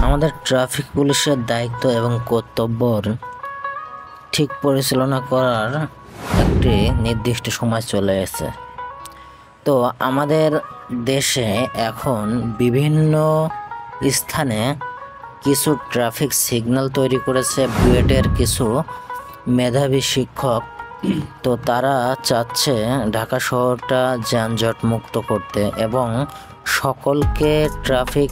আমাদের ট্রাফিক পুলিশের দায়িত্ব এবং কর্তব্যর ঠিক পরিচালনা করার একটি নির্দিষ্ট সময় চলে এসেছে। তো আমাদের দেশে এখন বিভিন্ন স্থানে কিছু ট্রাফিক সিগন্যাল তৈরি করেছে বুয়েটের কিছু মেধাবী শিক্ষক। তো তারা চাচ্ছে ঢাকা শহরটা যানজট মুক্ত করতে এবং সকলকে ট্রাফিক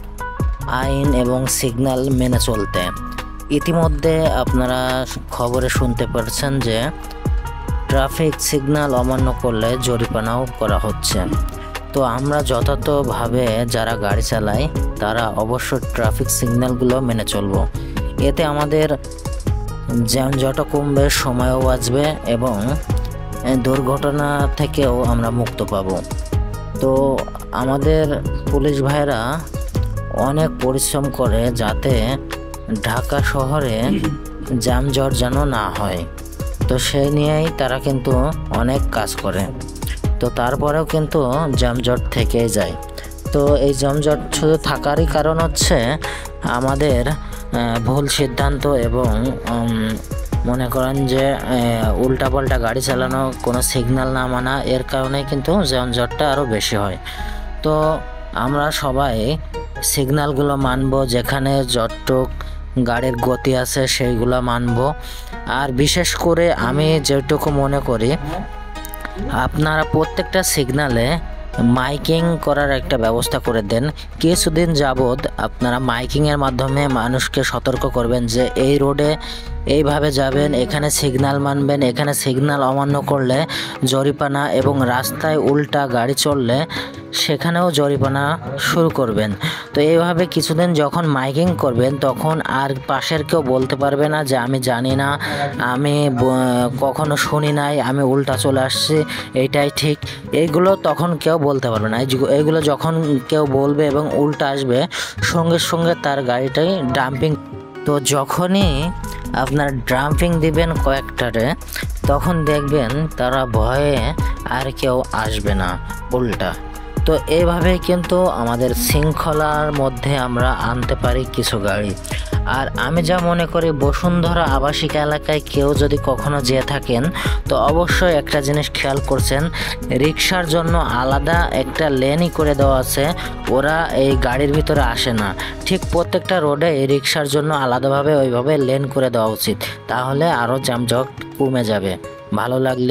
আইন এবং সিগন্যাল মেনে চলতে। ইতিমধ্যে আপনারা খবরে শুনতে পারছেন যে ট্রাফিক সিগন্যাল অমান্য করলে জরিমানাও করা হচ্ছে। তো আমরা যথাযথভাবে যারা গাড়ি চালাই তারা অবশ্যই ট্রাফিক সিগন্যালগুলো মেনে চলব। এতে আমাদের যানজটও কমবে, সময়ও বাঁচবে এবং দুর্ঘটনা থেকেও আমরা মুক্ত পাব। তো আমাদের পুলিশ ভাইরা অনেক পরিশ্রম করে যাতে ঢাকা শহরে যানজট যেন না হয়। তো সেই নিয়েই তারা কিন্তু অনেক কাজ করে। তো তারপরেও কিন্তু যানজট থেকেই যায়। তো এই যানজট শুধু থাকারই কারণ হচ্ছে আমাদের ভুল সিদ্ধান্ত এবং মনে করেন যে উল্টাপাল্টা গাড়ি চালানো, কোনো সিগন্যাল না মানা, এর কারণে কিন্তু যানজটটা আরও বেশি হয়। তো আমরা সবাই সিগন্যালগুলো মানব, যেখানে যতটুক গাড়ির গতি আছে সেইগুলো মানব। আর বিশেষ করে আমি যেটুকু মনে করি, আপনারা প্রত্যেকটা সিগন্যালে মাইকিং করার একটা ব্যবস্থা করে দেন। কিছুদিন যাবৎ আপনারা মাইকিংয়ের মাধ্যমে মানুষকে সতর্ক করবেন যে এই রোডে এইভাবে যাবেন, এখানে সিগন্যাল মানবেন, এখানে সিগন্যাল অমান্য করলে জরিমানা, এবং রাস্তায় উল্টা গাড়ি চললে সেখানেও জরিমানা শুরু করবেন। তো এইভাবে কিছুদিন যখন মাইকিং করবেন তখন আর পাশের কেউ বলতে পারবে না যে আমি জানি না, আমি কখনো শুনি নাই, আমি উল্টা চলে আসছি, এইটাই ঠিক। এইগুলো তখন কেউ বলতে পারবে না। এইগুলো যখন কেউ বলবে এবং উল্টা আসবে, সঙ্গে সঙ্গে তার গাড়িটাই ডাম্পিং। তো যখনই আপনার ডাম্পিং দিবেন কয়েকটারে, তখন দেখবেন তারা ভয়ে আর কেউ আসবে না উল্টা। তো এইভাবেই কিন্তু আমাদের শৃঙ্খলার মধ্যে আমরা আনতে পারি কিছু গাড়ি। আর আমি যা মনে করি, বসুন্ধরা আবাসিক এলাকায় কেউ যদি কখনো যেয়ে থাকেন তো অবশ্যই একটা জিনিস খেয়াল করছেন, রিক্সার জন্য আলাদা একটা লেনই করে দেওয়া আছে, ওরা এই গাড়ির ভিতরে আসে না। ঠিক প্রত্যেকটা রোডে এই রিক্সার জন্য আলাদাভাবে ওইভাবে লেন করে দেওয়া উচিত, তাহলে আরও যানজট কমে যাবে। ভালো লাগলে